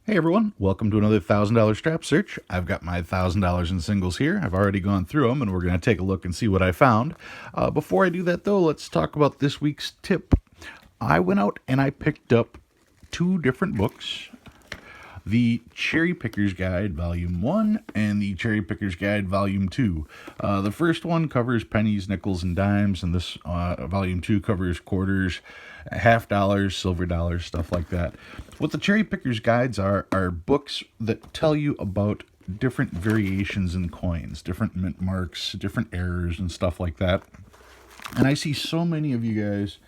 Hey everyone, welcome to another $1,000 strap search. I've got my $1,000 in singles here. I've already gone through them and we're going to take a look and see what I found. Before I do that though, let's talk about this week's tip. I went out and I picked up two different books. The Cherry Picker's Guide Volume 1 and the Cherry Picker's Guide Volume 2. The first one covers pennies, nickels, and dimes, and this Volume 2 covers quarters, half dollars, silver dollars, stuff like that. What the Cherry Picker's Guides are books that tell you about different variations in coins, different mint marks, different errors, and stuff like that. And I see so many of you guys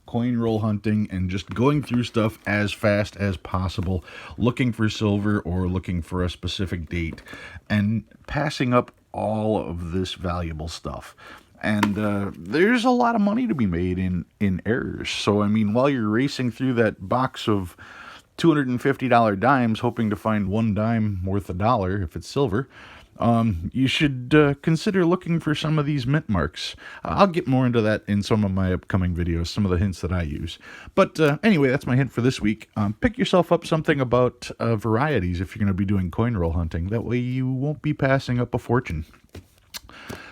coin roll hunting and just going through stuff as fast as possible, looking for silver or looking for a specific date, and passing up all of this valuable stuff. And there's a lot of money to be made in errors. So, I mean, while you're racing through that box of $250 dimes, hoping to find one dime worth a dollar if it's silver, you should consider looking for some of these mint marks. I'll get more into that in some of my upcoming videos, some of the hints that I use. But anyway, that's my hint for this week. Pick yourself up something about varieties if you're going to be doing coin roll hunting. That way you won't be passing up a fortune.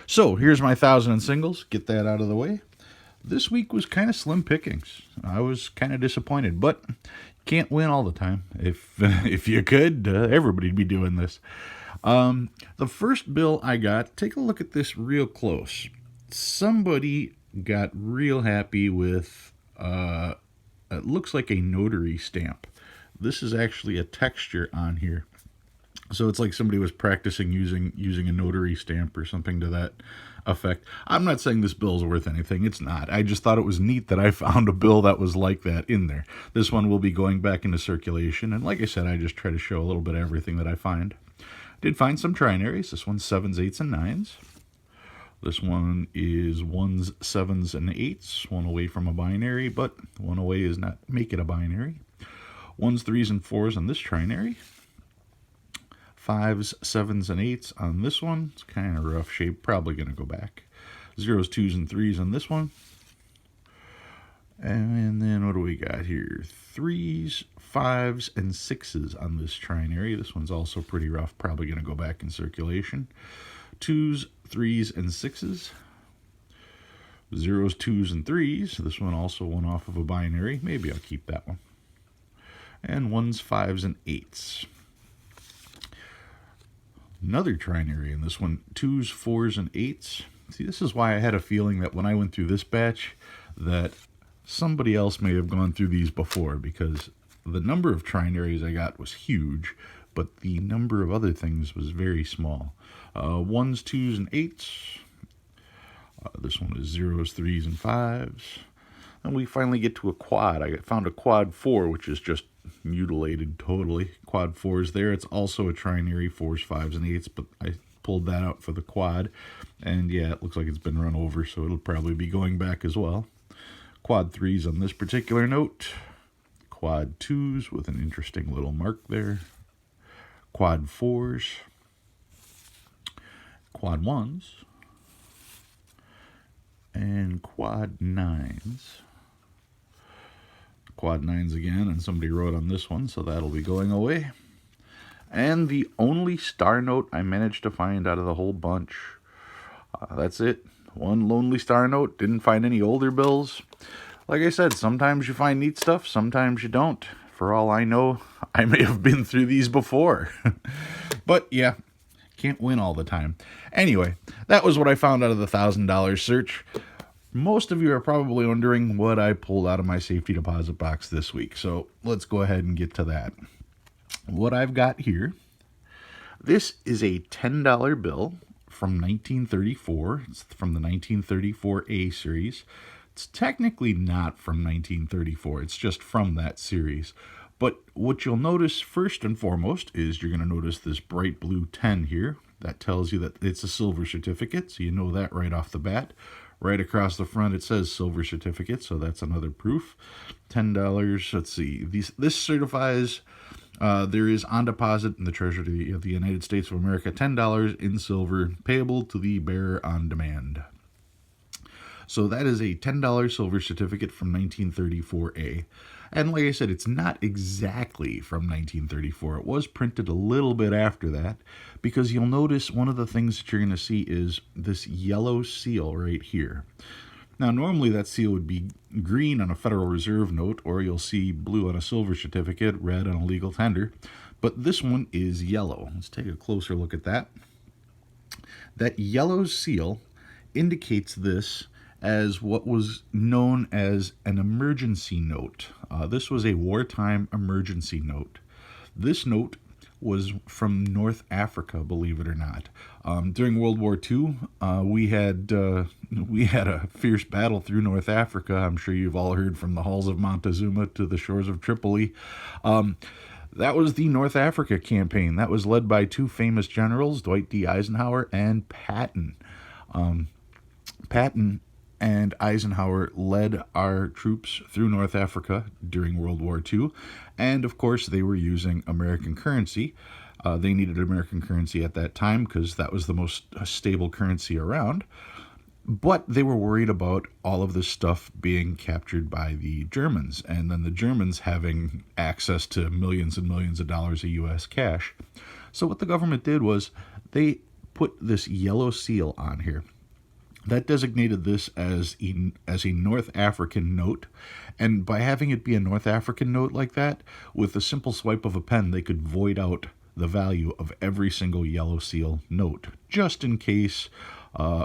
So here's my 1,000 in singles. Get that out of the way. This week was kind of slim pickings. I was kind of disappointed, but can't win all the time. If you could, everybody'd be doing this. The first bill I got, take a look at this real close. Somebody got real happy with, it looks like a notary stamp. This is actually a texture on here. So it's like somebody was practicing using a notary stamp or something to that effect. I'm not saying this bill's worth anything. It's not. I just thought it was neat that I found a bill that was like that in there. This one will be going back into circulation. And like I said, I just try to show a little bit of everything that I find. Did find some trinaries. This one's 7s, 8s, and 9s. This one is 1s, 7s, and 8s. One away from a binary, but one away is not make it a binary. 1s, 3s, and 4s on this trinary. 5s, 7s, and 8s on this one. It's kind of rough shape. Probably going to go back. 0s, 2s, and 3s on this one. And then what do we got here? 3s, 5s, and 6s on this trinary. This one's also pretty rough. Probably going to go back in circulation. 2s, 3s, and 6s. 0s, 2s, and 3s. This one also one off of a binary. Maybe I'll keep that one. And 1s, 5s, and 8s. Another trinary in this one, 2s, 4s, and 8s. See, this is why I had a feeling that when I went through this batch that somebody else may have gone through these before, because the number of trinaries I got was huge, but the number of other things was very small. 1s, 2s, and 8s. This one is 0s, 3s, and 5s. And we finally get to a quad. I found a quad 4, which is just mutilated totally. Quad 4 is there. It's also a trinary, 4s, 5s, and 8s, but I pulled that out for the quad. And yeah, it looks like it's been run over, so it'll probably be going back as well. Quad 3s on this particular note. Quad 2s with an interesting little mark there. Quad 4s. Quad 1s. And quad 9s. Quad 9s again, and somebody wrote on this one, so that'll be going away. And the only star note I managed to find out of the whole bunch. That's it. One lonely star note. Didn't find any older bills. Like I said, sometimes you find neat stuff, sometimes you don't. For all I know, I may have been through these before. But yeah, can't win all the time. Anyway, that was what I found out of the $1,000 search. Most of you are probably wondering what I pulled out of my safety deposit box this week. So let's go ahead and get to that. What I've got here, this is a $10 bill from 1934. It's from the 1934A series. It's technically not from 1934. It's just from that series. But what you'll notice first and foremost is you're going to notice this bright blue 10 here. That tells you that it's a silver certificate, so you know that right off the bat. Right across the front it says silver certificate, so that's another proof. $10, let's see. This certifies there is on deposit in the Treasury of the United States of America $10 in silver payable to the bearer on demand. So that is a $10 silver certificate from 1934A. And like I said, it's not exactly from 1934. It was printed a little bit after that, because you'll notice one of the things that you're going to see is this yellow seal right here. Now, normally that seal would be green on a Federal Reserve note, or you'll see blue on a silver certificate, red on a legal tender, but this one is yellow. Let's take a closer look at that. That yellow seal indicates this as what was known as an emergency note. This was a wartime emergency note. This note was from North Africa, believe it or not. During World War II, we had a fierce battle through North Africa. I'm sure you've all heard from the halls of Montezuma to the shores of Tripoli. That was the North Africa campaign. That was led by two famous generals, Dwight D. Eisenhower and Patton. Patton and Eisenhower led our troops through North Africa during World War II, and of course they were using American currency. They needed American currency at that time because that was the most stable currency around, but they were worried about all of this stuff being captured by the Germans, and then the Germans having access to millions and millions of dollars of U.S. cash. So what the government did was they put this yellow seal on here. That designated this as a North African note, and by having it be a North African note like that, with a simple swipe of a pen, they could void out the value of every single yellow seal note, just in case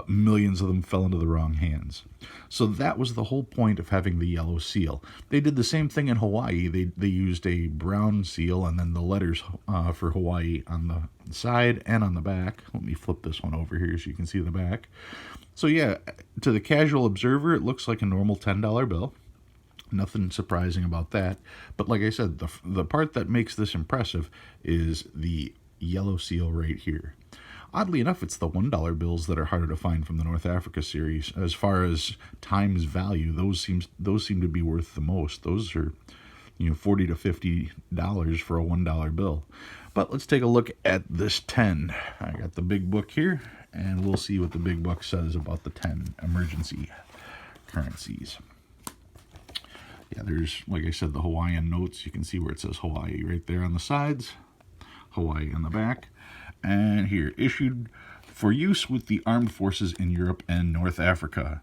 millions of them fell into the wrong hands. So that was the whole point of having the yellow seal. They did the same thing in Hawaii. They used a brown seal and then the letters for Hawaii on the side and on the back. Let me flip this one over here so you can see the back. So yeah, to the casual observer, it looks like a normal $10 bill. Nothing surprising about that. But like I said, the part that makes this impressive is the yellow seal right here. Oddly enough, it's the $1 bills that are harder to find from the North Africa series. As far as times value, those seem to be worth the most. Those are, $40 to $50 for a $1 bill. But let's take a look at this 10. I got the big book here, and we'll see what the big book says about the 10 emergency currencies. Yeah, there's, like I said, the Hawaiian notes. You can see where it says Hawaii right there on the sides, Hawaii on the back. And here, issued for use with the armed forces in Europe and North Africa.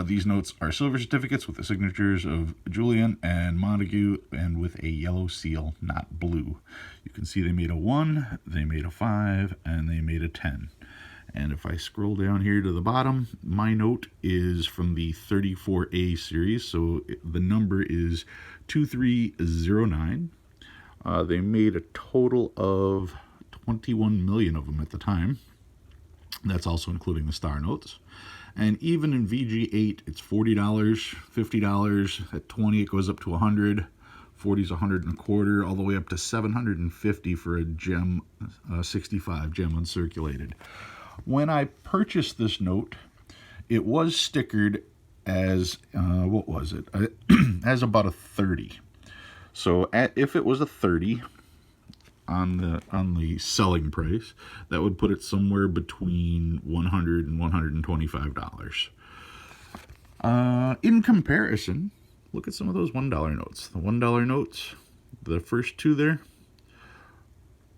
These notes are silver certificates with the signatures of Julian and Montague and with a yellow seal, not blue. You can see they made a 1, they made a 5, and they made a 10. And if I scroll down here to the bottom, my note is from the 34A series, so the number is 2309. They made a total of 21 million of them at the time. That's also including the star notes. And even in VG8, it's $40, $50. At 20, it goes up to 100. 40 is 100 and a quarter, all the way up to 750 for a gem 65 gem uncirculated. When I purchased this note, it was stickered as what was it? As about a 30. So if it was a 30 on the selling price, that would put it somewhere between $100 and $125. In comparison, look at some of those $1 notes. The $1 notes, the first two there,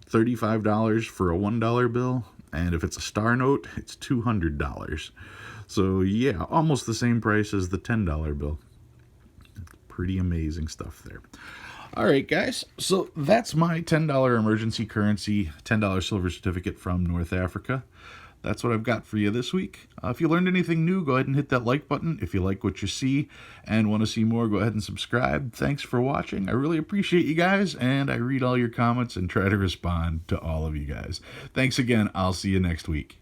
$35 for a $1 bill, and if it's a star note, it's $200. So yeah, almost the same price as the $10 bill. Pretty amazing stuff there. All right, guys, so that's my $10 emergency currency, $10 silver certificate from North Africa. That's what I've got for you this week. If you learned anything new, go ahead and hit that like button. If you like what you see and want to see more, go ahead and subscribe. Thanks for watching. I really appreciate you guys, and I read all your comments and try to respond to all of you guys. Thanks again. I'll see you next week.